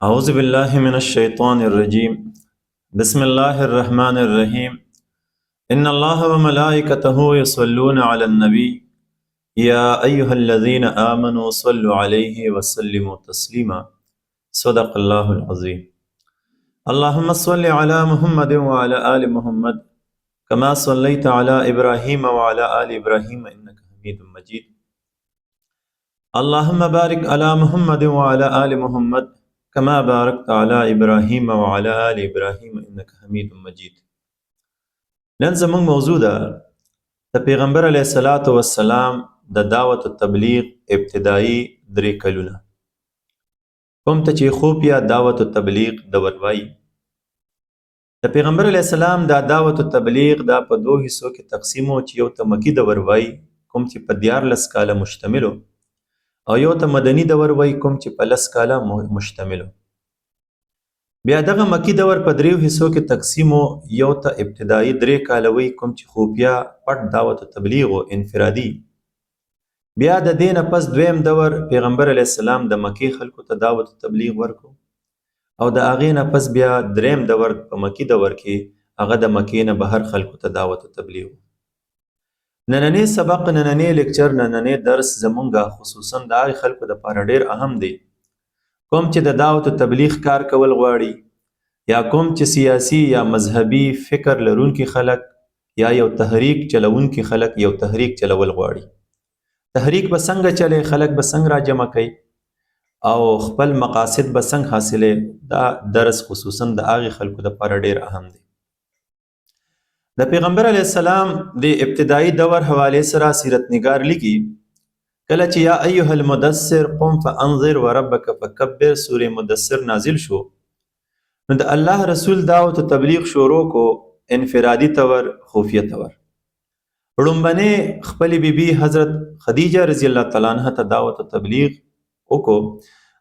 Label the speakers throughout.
Speaker 1: أعوذ بالله من الشيطان الرجيم. بسم الله الرحمن الرحيم. إن الله وملائكته يصلون على النبي يا أيها الذين آمنوا صلوا عليه وسلموا تسليما. صدق الله العظيم. اللهم صل على محمد وعلى آل محمد كما صليت على إبراهيم وعلى آل إبراهيم إنك حميد مجيد. اللهم بارك على محمد وعلى آل محمد كما باركت على إبراهيم وعلى آل إبراهيم إنك حميد مجيد. نن زمونږ موضوع ده د پیغمبر علیه الصلاة والسلام د دعوت و تبلیغ ابتدایي 3 کلونه، کوم ته چې خوب یا دعوت و تبلیغ دور وایي. د پیغمبر علیه السلام دا دعوت و تبلیغ دا په 2 حصو کې تقسیم و، چې یو ته مکی دور وایي کوم چې په 14 کاله مشتمل و، او یو ته مدني دور وایي کوم چې په 10 کاله مشتمل و. بیا دغه مکی دور په 3 حصو کې تقسیم و، یو ته ابتدایي 3 کاله وایي کوم چې خفیه پټ دعوت و تبلیغ و انفرادي. بیا د دې نه پس دویم دور پیغمبر علیه السلام د مکی خلکو ته دعوت و تبلیغ ورکو، او د هغې نه پس بیا دریم دور په مکی دور کې هغه د مکې نه بهر خلکو ته دعوت و تبلیغ. نننی سبق، نننی لیکچر، نننی درس زمونږه خصوصا د هغې خلکو دپاره ډېر اهم دی کوم چې د دعوت و تبلیغ کار کول غواړي، یا کوم چې سیاسي یا مذهبي فکر لرونکي خلک یا یو تحریک چلونکي خلک یو تحریک چلول غواړي. تحریک به څنګه چلی، خلک به څنګه راجمع کوي، او خپل مقاصد به څنګه حاصلې. دا درس خصوصا د هغې خلکو دپاره ډېر اهم دی. د پیغمبر علیه السلام د ابتدایي دور حوالې سره سیرت نگار لیکي کله چې یا ایها المدثر قم فانذر وربک فکبر سورې مدثر نازل شو، نو د الله رسول دعوت و تبلیغ شروع کو انفرادي طور، خفیه طور. لومبنې خپلې بیبي حضرت خدیجه رضی الله تعالی عنها ته دعوت و تبلیغ وکړو،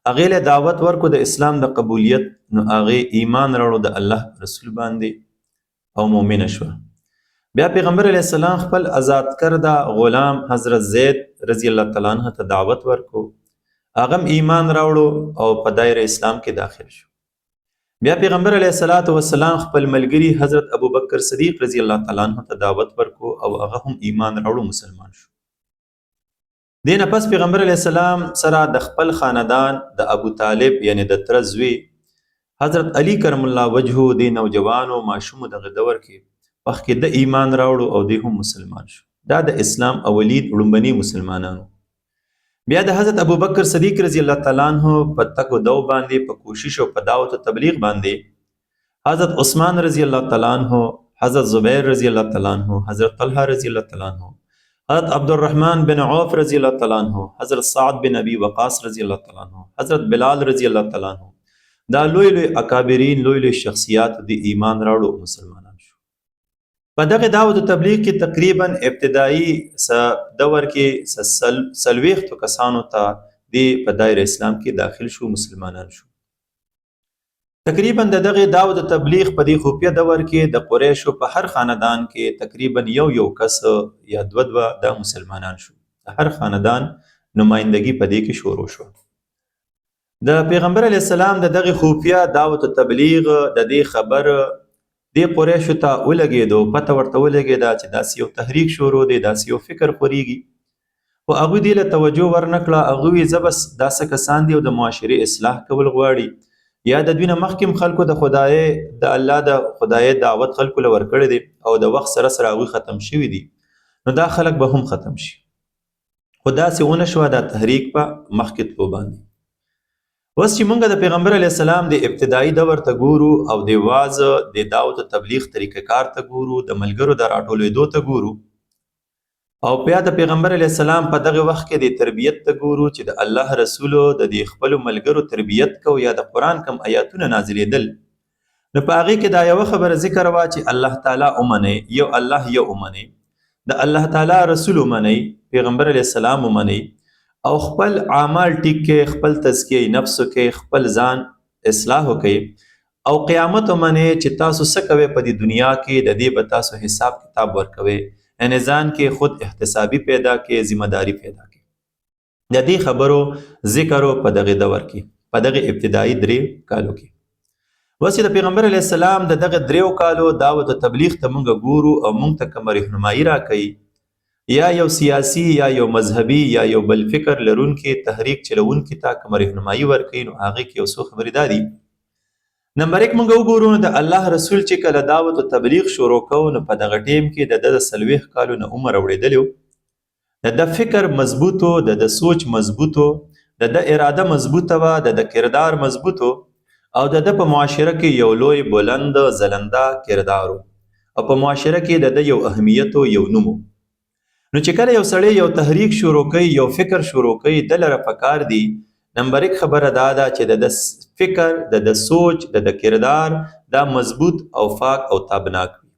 Speaker 1: هغې له دعوت ورکو د اسلام د قبولیت، نو هغې ایمان راوړو د الله رسول باندې او مؤمنه شوه. بیا پیغمبر علیه السلام خپل آزاد کرده غلام حضرت زید رضی الله تعالی عنه ته دعوت ورکو، هغه ایمان راوړو او په دایره اسلام کې داخل شو. بیا پیغمبر علیه السلام خپل ملګری حضرت ابوبکر صدیق رضی الله تعالی عنه ته دعوت ورکو او هغه هم ایمان راوړو، مسلمان شو. دې نه پس پیغمبر علیه السلام سره د خپل خاندان د ابو طالب یعنی د تره زوی حضرت علی کرم الله وجهه د نوجوانو ماشومو دغه دور کې وخت کې د ایمان راوړو او دی هم مسلمان شو. دا د اسلام اولی لومبني مسلمانانو. بیا د حضرت ابوبکر صدیق رضی الله تعالی عنہ په تک و دو باندې په کوشش او په دعوت و تبلیغ باندې حضرت عثمان رضی الله تعالی عنہ، حضرت زبیر رضی الله تعالی عنہ، حضرت طلحه رضی الله تعالی عنہ، حضرت عبدالرحمن بن عوف رضی الله تعالی عنہ، حضرت سعد بن ابی وقاص رضی الله تعالی عنہ، حضرت بلال رضی الله تعالی عنہ، دا لوی لوی اکابرین، لوی لوی شخصیات دی ایمان راوړو، مسلمانان شو. په دغه دعوت و تبلیغ کې تقریبا ابتدایي دور کې 40 کسانو ته دی په دایره اسلام کې داخل شو، مسلمانان شو. تقریبا د دغه دعوت و تبلیغ په دې خفیه دور کې د قریشو په هر خاندان کې تقریبا یو کس یا دوه د مسلمانان شو. هر خاندان نمایندګي په دې کې شروع شو. د پیغمبر علیه السلام د دغه خفیه دعوت و تبلیغ د دې خبر د قریشو ته ولګېدو، پته ورته ولګېده چې داسې یو تحریک شروع دی، داسې یو فکر خورېږي، خو هغوی دې له توجه ورنه کړه. هغوی ویل زه بس دا څه کسان دي او د معاشرې اصلاح کول غواړي، یا د دوی نه مخکې خلکو د خدای د الله د خدای دعوت خلکو له ورکړی دی او د وخت سره سره هغوی ختم شوي دي، نو دا خلک به هم ختم شي. خو داسې ونه شوه، دا تحریک په مخکې تلو باندې. اوس چې موږ د پیغمبر علیه السلام د ابتدایي دور ته ګورو او د واز د دعوت و تبلیغ طریقه کار ته ګورو، د ملګرو د راټولېدو ته ګورو، او بیا د پیغمبر علیه السلام په دغه وخت کې د تربیت ته ګورو چې د الله رسولو د دې خپلو ملګرو تربیت کو یا د قرآن کم آیاتونه نازلېدل، نو په هغې کې دا یوه خبره ذکر وه چې الله تعالی ومنئ، یو الله یو ومنئ، د الله تعالی رسول ومنئ، پیغمبر علیه السلام ومنئ، او خپل اعمال ټیک کې، خپل تزکیه نفس کې، خپل ځان اصلاح وکړئ، او قیامت ومنئ چې تاسو څه کوئ په دې دنیا کې، د دې به تاسو حساب کتاب ورکوئ، یعنې ځان کې خود احتسابي پیدا کې، ذمہ داری پیدا کې. د دې خبرو ذکر په دغه دور کې په دغه ابتدایي 3 کالو کې. اوس چې د پیغمبر علیه السلام د دغه 3 کالو دعوت او تبلیغ ته موږ ګورو او موږ ته کومه رهنمایي راکوي، یا یو سیاسي یا یو مذهبي یا یو بل فکر لرونکي تحریک چلونکي ته کومه رهنمایي ورکوي، نو هغې کې یو څو خبرې دا دي. نمبر 1 موږ وګورو نو د الله رسول چې کله دعوت او تبلیغ شروع کوو، نو په دغه ټیم کې د 40 کالو نه عمر اوړېدلی و. د فکر مضبوط و، د سوچ مضبوط و، د اراده مضبوطه وه، د کردار مضبوط و، او د په معاشره کې یو لوی بلند ځلنده کردار و، او په معاشره کې د یو اهمیت و، یو نوم و. نو چې کله یو سړی یو تحریک شروع کوي، یو فکر شروع کوي، د لره پکار دی نمبر 1 خبره دا ده چې د فکر د سوچ د کردار دا مضبوط او پاک او تابناک وي.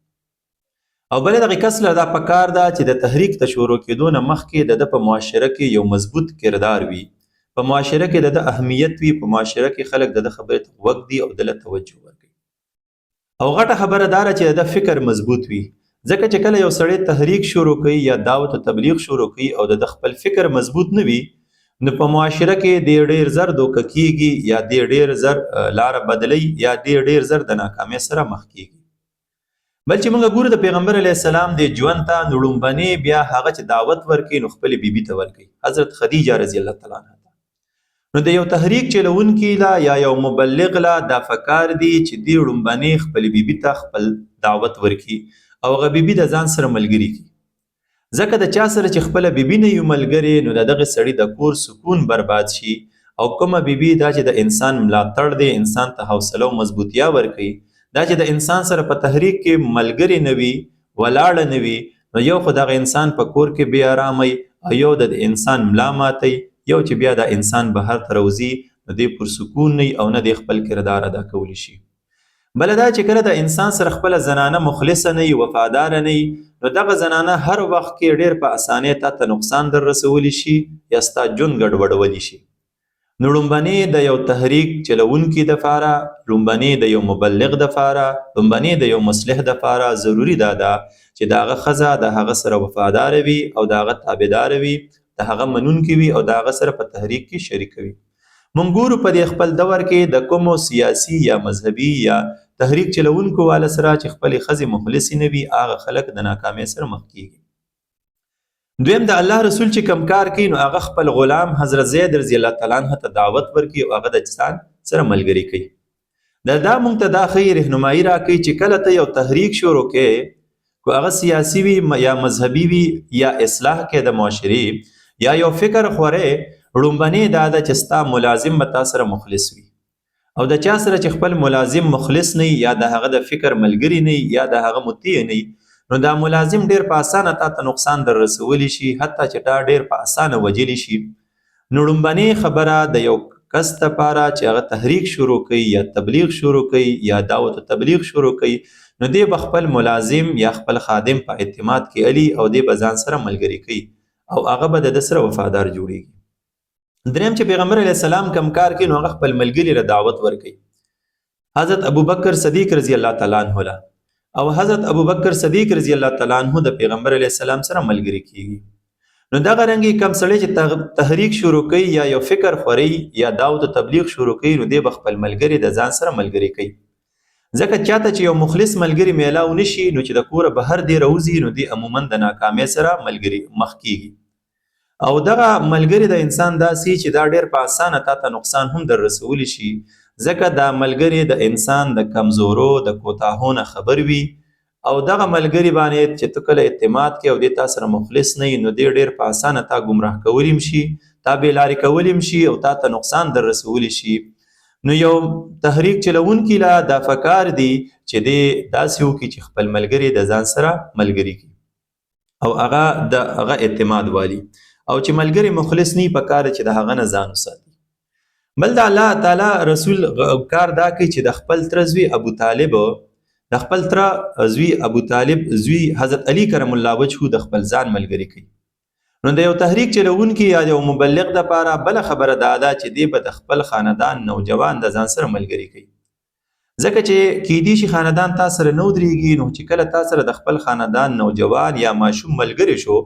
Speaker 1: او بل دغه کس له دا پکار ده چې د تحریک ته شروع کېدو نه مخکې د په معاشره کې یو مضبوط کردار وي، په معاشره کې د اهمیت وي، په معاشره کې خلک د خبرې ته غوږ دي او د توجه ورکوي. او غټه خبره دا ده چې د فکر مضبوط وي، ځکه چې کله یو سړی تحریک شروع کوي یا دعوت او تبلیغ شروع کوي او د خپل فکر مضبوط نه وي، نو په معاشره کې ډېر زر دوکه کیږي، یا ډېر زر لاره بدلی، یا ډېر زر د ناکامۍ سره مخ کیږي. بل چې موږ ګورو د پیغمبر علیه السلام د ژوند ته نو لومبنې بیا هغه چې دعوت ورکوي نو خپلې بیبي ته ورکوي، حضرت خدیجه رضی الله تعالی عنها. نو د یو تحریک چلونکي لا یا یو مبلغ لا دا فکار دی چې دی لومبنې خپلې بیبي ته خپل دعوت ورکوي او هغه بیبي د ځان سره ملګري کړي. ځکه د چا سره چې خپله بیبي نه یو ملګري، نو د دغه سړي د کور سکون برباد شي. او کومه بیبي دا چې د انسان ملاتړ دی، انسان ته حوصله او مضبوطیا ورکوي، دا چې د انسان سره په تحریک کې ملګري نه وي، ولاړه نه وي، نو یو خو دغه انسان په کور کې بې ارامۍ، او یو د انسان ملا ماتی، یو چې بیا د انسان بهر ته راوځي نو دی پر سکون نه او نه دی خپل کردار ادا کولی شي. بل دا چې کله د انسان سره خپل زنانه مخلصه نه وي، وفادار نه وي، نو دغه زنانه هر وخت کې ډیر په اسانۍ ته نقصان در رسولی شي یا ستا ژوند ګډوډولی شي. نو لومبنې د یو تحریک چلونکي دپاره، لومبنې د یو مبلغ دپاره، لومبنې د یو مصلح دپاره ضروري دا ده چې د هغه ښځه د هغه سره وفاداره وي او د هغه تابعداره وي، د هغه منونکي وي او د هغه سره په تحریک کې شریکه وي. موږ ګورو په دې خپل دور کې د کومو سیاسي یا مذهبي یا تحریک چلونکو والا سره چې خپلې ښځې مخلصې نه وي، هغه خلک د ناکامۍ سره مخ کیږي. دویم د الله رسول چې کوم کار کوي، نو هغه خپل غلام حضرت زید رضی الله تعالی عنه ته دعوت ورکوي او هغه د ځان سره ملګري کوي. دا موږ ته دا ښه رهنمایي راکوي چې کله ته یو تحریک شروع کوې، که هغه سیاسي وي یا مذهبي وي یا اصلاح کې د معاشرې یا یو فکر خورې، لومبنې دا ده چې ستا ملازم به تا سره مخلص وي. او د چا سره چې خپل ملازم مخلص نه یا د هغه د فکر ملګری نه یا د هغه مطیع نه، نو دا ملازم ډیر په اسانه تا ته نقصان در رسولی شي، حتی چې تا ډیر په اسانه وجلی شي. نو لومبنۍ خبره د یو کس دپاره چې هغه تحریک شروع کوي یا تبلیغ شروع کوي یا دعوت تبلیغ شروع کوي، نو دی به خپل ملازم یا خپل خادم په اعتماد کې علي او دی به ځان سره ملګری کوي او هغه به د سره وفادار جوړیږي. دریم چې پیغمبر علیه السلام کم کار کوي، نو هغه خپل ملګري له دعوت ورکوي. حضرت ابوبکر صدیق رضی الله تعالی عنه له او حضرت ابوبکر صدیق رضی الله تعالی عنه د پیغمبر علیه السلام سره ملګري کیږي. نو دغه رنګې کم سړی چې تحریک شروع کوي یا یو فکر خوري یا دعوت تبلیغ شروع کوي، نو دی به خپل ملګري د ځان سره ملګري کوي. ځکه چاته چې یو مخلص ملګري میلاو نشي، نو چې د کوره بهر دی راوځي، نو دی عموما د ناکامۍ سره ملګري مخ کیږي. او دغه ملګری د انسان داسې چې دا ډیر په اسانه تا ته نقصان هم در رسولی شي، ځکه دا ملګری د انسان د کمزورو د کوتاهو نه خبر وي. او دغه ملګری باندې چې ته کله اعتماد کوې او دی تا سره مخلص نه وي، نو دی ډیر په اسانه تا ګمراه کولی هم شي، تا بې لارې کولی هم شي او تا ته نقصان در رسولی شي. نو یو تحریک چلونکي له دا فکار دی چې دی داسې وکړي چې خپل ملګری د ځان سره ملګري کړي او هغه د هغه اعتماد والي، او چې ملګری مخلص نه په کار چې د هغه نه ځان وساتي. بل د الله تعالی رسول کار دا کوي چې د خپل تره زوی ابو طالب، د خپل تره زوی ابو طالب زوی حضرت علی کرم الله وجهه د خپل ځان ملګری کوي. نو د یو تحریک چلونکي یا یو مبلغ دپاره بله خبره دا ده چې دی به د خپل خاندان نوجوان د ځان سره ملګری کوي. ځکه چې کیدی شي خاندان تا سره نه ودرېږي، نو چې کله تا سره د خپل خاندان نوجوان یا ماشوم ملګری شو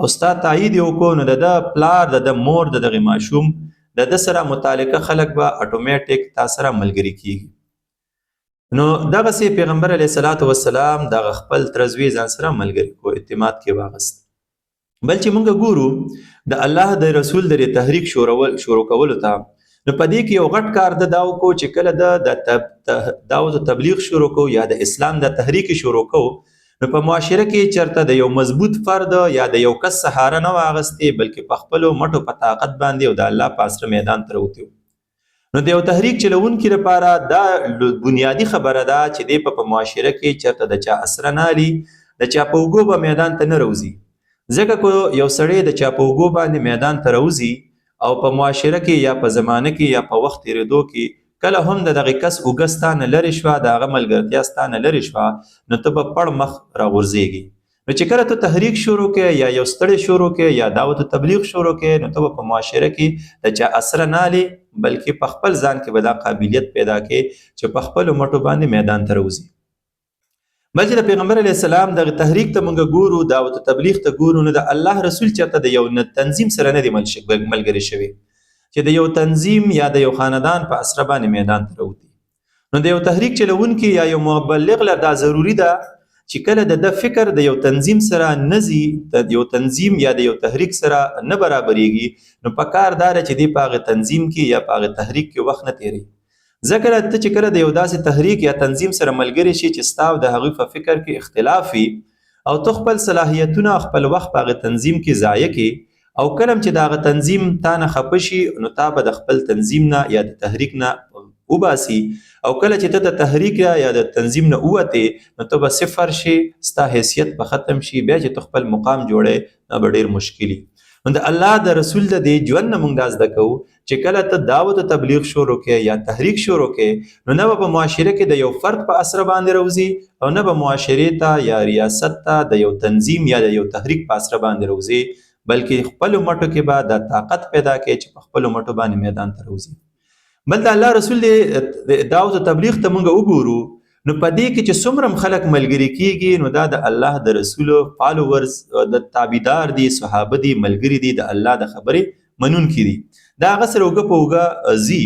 Speaker 1: او ستا تایید یې وکړو، نو د پلار د مور د دغې ماشوم د ده سره متعلقه خلک به اټومیټیک تا سره ملګري کیږي. نو دغسې پیغمبر علیه الصلاة والسلام دغه خپل ترزوی ځان سره ملګري کو، اعتماد کې واغست. بل چې مونږ ګورو د الله د رسول د تحریک شروع کولو ته، نو په دې کې یو غټ کار د دا وکړو چې کله د دعوت تبلیغ شروع کو یا د اسلام د تحریک شروع کو، نو په معاشره کې چرته د یو مضبوط فرد یا د یو کس سهاره نه واغستې، بلکې په خپلو مټو په طاقت باندې او د الله په اسره میدان ته راوتي. نو د یو تحریک چلونکي لپاره دا بنیادی خبره ده چې دی په معاشره کې چرته د چا اسره نه علي، د چا په اوږو به میدان ته نه روځي. ځکه که یو سړی د چا په اوږو باندې میدان ته روځي او په معاشره کې یا په زمانه کې یا په وخت تېرېدو کې کله هم د دغه کس اوږه ستا نه لرې شوه، د هغه ملګرتیا ستا نه لرې شوه، نو ته به پړ مخ راغورځېږي. نو چې کله ته تحریک شروع کې یا یو ستړی شروع کې یا دعوت تبلیغ شروع کې، نو ته به په معاشره کې د چا اسره نه علي، بلکې په خپل ځان کې به دا قابلیت پیدا کې چې په خپلو مټو باندې میدان ته راوځي. بل چې د پیغمبر علیه السلام دغه تحریک ته موږ ګورو، دعوت تبلیغ ته ګورو، نو د الله رسول چېرته د یو تنظیم سره نه دی ملګري شوي چې د یو تنظیم یا د یو خاندان په اسره باندې میدان ته راوځي. نو د یو تحریک چلونکي یا یو مبلغ له دا ضروري ده چې کله د فکر د یو تنظیم سره نزي، د یو تنظیم یا د یو تحریک سره نه برابرېږي، نو په کار دا ده چې دی په هغه تنظیم کې یا په هغه تحریک کې وخت نه تېروي. ځکه ته چې کله د یو داسې تحریک یا تنظیم سره ملګری شي چې ستا او د هغوی په فکر کې اختلاف وي او ته خپل صلاحیتونه او خپل وخت په هغه تنظیم کې ضایع کړي، او کله چې د هغه تنظیم تا نه خفه شي، نو تا به د خپل تنظیم نه یا د تحریک نه وباسي، او کله چې ته د تحریک یا د تنظیم نه ووتې، نو ته به صفر شي، ستا حیثیت به ختم شي، بیا چې ته خپل مقام جوړی نو به ډېر مشکل وي. نو د الله د رسول د دې ژوند نه موږ دا زده کوو چې کله ته دعوت تبلیغ شروع کې یا تحریک شروع کې، نو نه به په معاشره کې د یو فرد په اسره باندې راوځي، او نه به معاشرې ته یا ریاست ته د یو تنظیم یا د یو تحریک په اسره باندې راوځي، بلکې خپلو مټو کې به دا طاقت پیدا کړي چې په خپلو مټو باندې میدان ته راوځي. بل د الله رسول د دعوت تبلیغ ته موږ وګورو، نو په دې کې چې څومره خلک ملګري کیږي، نو دا د الله د رسول فالوورز د تابعدار دي، صحابه دي، ملګري دي، د الله د خبرې منونکي دي. دا هغه سره اوږه په اوږه ځي،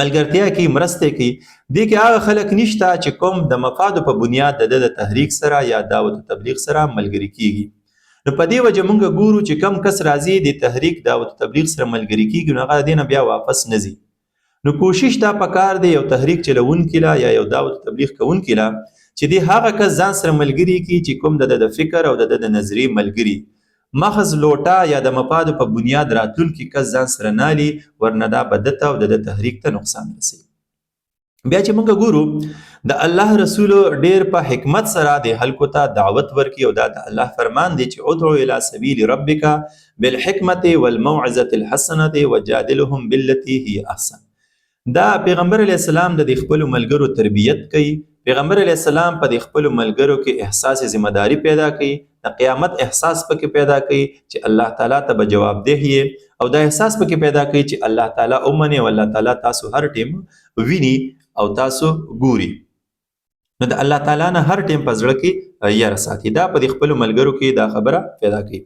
Speaker 1: ملګرتیا کوي، مرستې کوي. دې کې هغه خلک نشته چې کوم د مفادو په بنیاد د تحریک سره یا دعوت تبلیغ سره ملګري کیږي. نو په دې وجه موږ ګورو چې کم کس راځي د تحریک دعوت تبلیغ سره ملګري کیږي، نو هغه د دې نه بیا واپس نه ځي. نو کوشش دا پکار دی یو تحریک چلونکي لا یا یو دعوت تبلیغ کوونکي لا چې دی هغه کس ځان سره ملګري کی چې کوم د فکر او د نظریې ملګري، محض لوټه یا د مفادو په بنیاد راتلونکي کس ځان سره نالي، ورنه دا به دته او د تحریک ته نقصان رسوي. بیا چې موږ ګورو د الله رسول ډیر په حکمت سره د خلکو ته دعوت ورکي، او دا د الله فرمان دی چې ادعو الى سبیل ربک بالحکمت والموعظة الحسنة وجادلهم بالتي هي احسن. دا پیغمبر علیه السلام د خپلو ملګرو تربیت کوي. پیغمبر علیه السلام په خپلو ملګرو کې احساس ذمہداري پیدا کوي، د قیامت احساس پکې پیدا کوي چې الله تعالی ته به جوابدeh یې، او دا احساس پکې پیدا کوي چې الله تعالی اومنه او الله تعالی تاسو هر ټیم ویني او تاسو ګوري. نو د الله تعالی نه هر ټیم په زړه کې یاره ساتي. دا په خپلو ملګرو کې دا خبره پیدا کوي.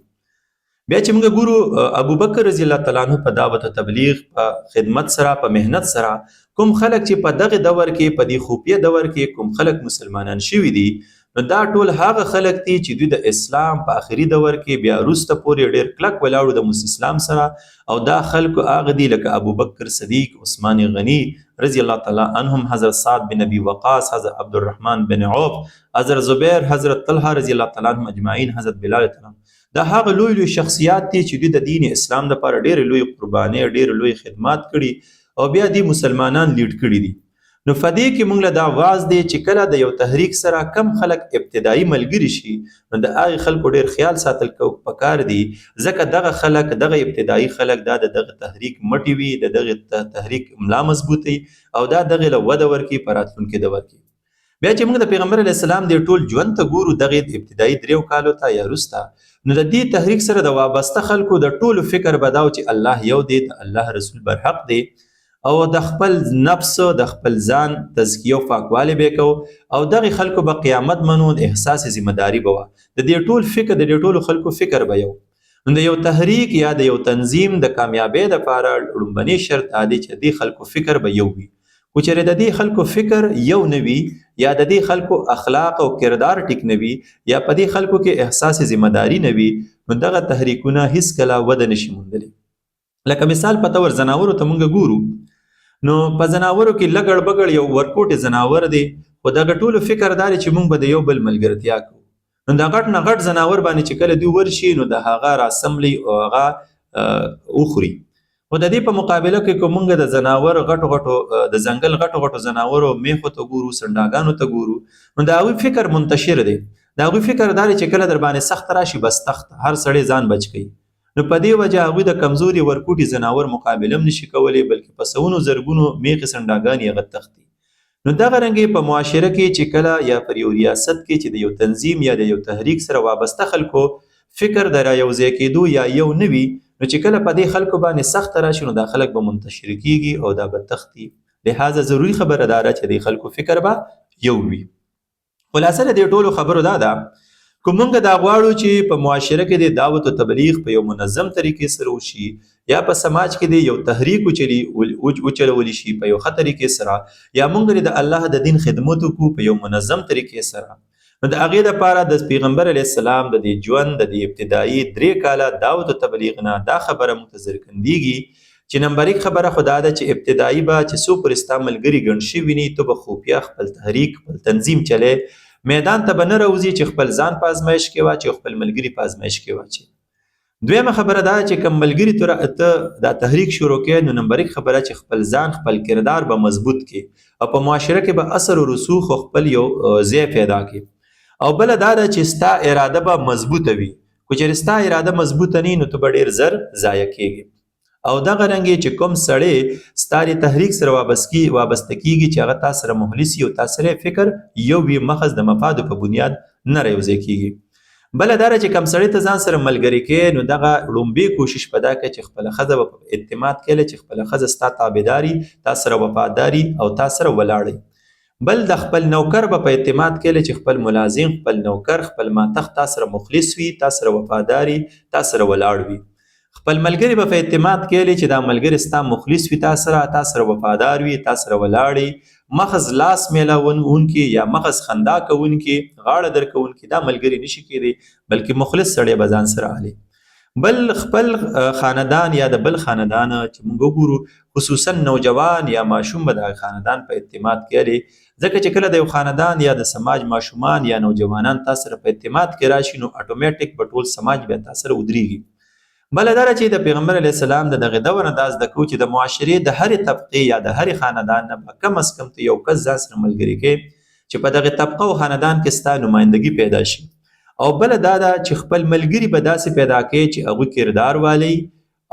Speaker 1: بیا چې موږ ګورو ابو بکر رضی الله تعالی عنہ په دعوت تبلیغ په خدمت سره په مهنت سره کوم خلک چې په دغه دور کې په دې خوفیه دور کې کوم خلک مسلمانان شوي دي، نو دا ټول هغه خلک دي چې دوی د اسلام په آخري دور کې بیا وروسته پورې ډېر کلک ولاړو د اسلام سره، او دا خلکو هغه دي لکه ابو بکر صدیق، عثمان غنی رضی الله تعالی عنهم، حضرت سعد بن ابي وقاص، حضرت عبدالرحمن بن عوف، حضرت زبیر، حضرت طلحه رضی الله تعالی عنهم اجمعین، حضرت بلال تعالی. دا هغه لوی لوی شخصیات دي چې دوی د دین اسلام لپاره ډېر لوی قربانۍ، ډېر لوی خدمات کړي، او بیا دي مسلمانان لیډ کړي دي. نو فدې کې موږ له دا واز دی چې کله د یو تحریک سره کم خلک ابتدایي ملګري شي، نو د هغې خلکو ډېر خیال ساتل پکار دي، ځکه دغه خلک، دغه ابتدایي خلک دا د دغه تحریک مټې وي، د دغه تحریک ملا مضبوطوي، او دا دغې له وده ورکړي په راتلونکي دور کې. بیا چې موږ د پیغمبر علیه السلام د ټول ژوند ته ګورو، دغې ابتدایي 3 کالو ته یا وروسته، نو د دې تحریک سره د وابسته خلکو د ټولو فکر به دا و چې الله یو دی، د الله رسول برحق دی، او د خپل نفس، د خپل ځان تزکیه او پاکوالی به کو، او دغې خلکو به قیامت منو، د احساس ذمہداري به وه. د دې ټول فکر، د دې ټولو خلکو فکر به یو. نو د یو تحریک یا د یو تنظیم د کامیابۍ دپاره لومبنی شرط دا دی چې د دې خلکو فکر به یو وي. خو چېرې د دې خلکو فکر یو نه وي یا د دې خلکو اخلاق او کردار ټیک نه وي یا په دې خلکو کې احساس ذمهداري نه وي، نو دغه تحریکونه هیڅکله وده نشي موندلی. لکه مثال په طور زناورو ته موږ ګورو، نو په زناورو کې لګړ بګړ یو ورکوټې زناور دی، خو دغه ټولو فکر دا دی چې موږ به د یو بل ملګرتیا کوو. نو دا غټ نه غټ زناور باندې چې کله دوی ورشي نو د هغه راسملی او هغه وخوري. خو د دې په مقابله کې که موږ د زناور غټو غټو د ځنګل غټو غټو زناورو میخو ته ګورو، سنډاګانو ته ګورو، نو د هغوی فکر منتشر دی. د هغوی فکر دا دی چې کله در باندې سخت راشي بس تخت هر سړی ځان بچ کوي. نو په دې وجه هغوی د کمزوري ورکوټي زناور مقابله هم نشي کولی، بلکې په سوونو زرګونو میخې سنډاګانې هغه تښتي. نو دغه رنګې په معاشره کې چې کله یا پر یو ریاست کې چې د یو تنظیم یا د یو تحریک سره وابسته خلکو فکر د رایوځای کېدو یا یو نه وي، نو چې کله په دې خلکو باندې سخت راشي نو دا خلک به منتشر کېږي او دا به تښتي. لهذا ضروري خبره دا ده چې د خلکو فکر به یو وي. خلاصه د دې ټولو خبرو دا ده که موږ دا غواړو چې په معاشره کې د دعوت او تبلیغ په یو منظم طریقې سره وشي یا په سماج کې د یو تحریک وچلولی شي په یو ښه طریقې سره، یا موږ د الله د دین خدمت وکړو په یو منظم طریقې سره، نو د هغې دپاره د پیغمبر علیه السلام د دې ژوند د دې ابتدایي 3 کاله دعوت او تبلیغ نه دا خبره موږ ته څرګندېږي چې نمبر 1 خبره خو دا ده چې ابتدایي به چې څو پورې ستا ملګري ګڼ شوي ني، ته به خفیه خپل تحریک خپل تنظیم چلې، میدان ته به نه راوځي چې خپل ځان په ازمایش کې واچي او خپل ملګري په ازمایش کې واچي. دویمه خبره دا چې کوم ملګري ته دا تحریک شروع کړي، نو نمبر 1 خبره چې خپل ځان خپل کردار به مضبوط کړي او په معاشره کې به اثر او رسوخ او خپل یو ځای پیدا کړي. او بله دا ده چې ستا اراده به مضبوطه وي، خو چېرې ستا اراده مضبوطه نه وي نو ته به ډېر زر ضایع کېږي. او دغه رنګې چې کوم سړی ستا د تحریک سره وابسته کېږي چې هغه تا سره مخلص وي او تا سره فکر یو وي، محض د مفادو په بنیاد نه رایوځای کېږي. بله دا ده چې کوم سړی ته ځان سره ملګري کوې نو دغه لومبي کوشش په دا کوي چې خپله ښځه به په اعتماد کوي چې خپله ښځه ستا تابعداري، تا سره وفاداري او تا سره ولاړی. بل د خپل نوکر به په اعتماد کوي چې خپل ملازم، خپل نوکر، خپل ماتخ تا سره مخلص وي، تا سره وفاداري، تا سره ولاړ وي. خپل ملګري به په اعتماد کوي چې دا ملګری ستا مخلص وي، تا سره وفادار وي، تا سره ولاړی، محض لاس میلاونکي یا محض خندا کوونکي، غاړه درکوونکي دا ملګري نشي کېدی، بلکې مخلص سړی به ځان سره اخلي. بل خپل خاندان یا د بل خاندان چې موږ وګورو خصوصا نوجوان یا ماشوم به د خاندان په اعتماد کوي، ځکه چې کله د یو خاندان یا د سماج ماشومان یا نوجوانان تا سره په اعتماد کې راشي نو اتوماتیک به ټول سماج بیا تا سره ودرېږي. بله دا چې د پیغمبر علیه السلام د دغه دور نه دا زده کوو چې د معاشرې د هرې طبقې یا د هرې خاندان نه به کم از کم ته یو کس ځان سره ملګري کوي چې په دغه طبقه او خاندان کې ستا نمایندګي پیدا شي. او بله دا ده چې خپل ملګري به داسې پیدا کوي چې هغوی کردار والی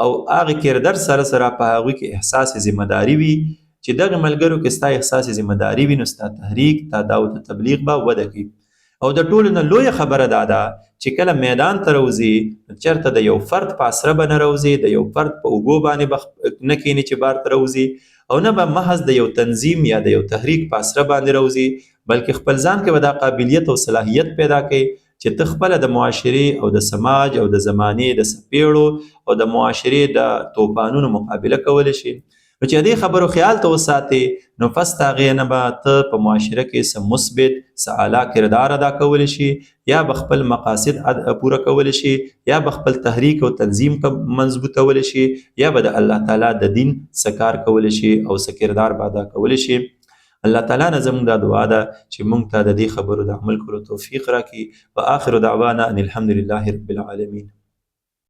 Speaker 1: او هغې کردار سره سره په هغوی کې احساس ذمهداري وي، چې دغه ملګرو کې ستا احساس ذمهداري وي نو ستا تحریک، تا دعوت تبلیغ به وده کوي. او د ټولو نه لویه خبره دا ده چې کله میدان ته راوځي چېرته د یو فرد په اسره به نه راوځي، د یو فرد په اوږو باندې به نه کښېني چې بار ته راوځي، او نه به محض د یو تنظیم یا د یو تحریک په اسره باندې راوځي، بلکې خپل ځان کې به دا قابلیت او صلاحیت پیدا کوي چې ته خپله د معاشرې او د سماج او د زمانې د څپېړو او د معاشرې د توپانونو مقابله کولی شي. نو چې دې خبرو خیال ته وساتې نو پس د هغې نه به ته په معاشره کې څه مثبت څه اعلی کردار ادا کولی شي، یا به خپل مقاصد پوره کولی شي، یا به خپل تحریک او تنظیم مضبوطولی شي، یا به د الله تعالی د دین څه کار کولی شي او څه کردار به ادا کولی شي. الله تعالی نه زموږ دا دعا ده چې موږ ته د دې خبرو د عمل کولو توفیق راکړي. و آخر دعوانا ان الحمد لله رب العالمین.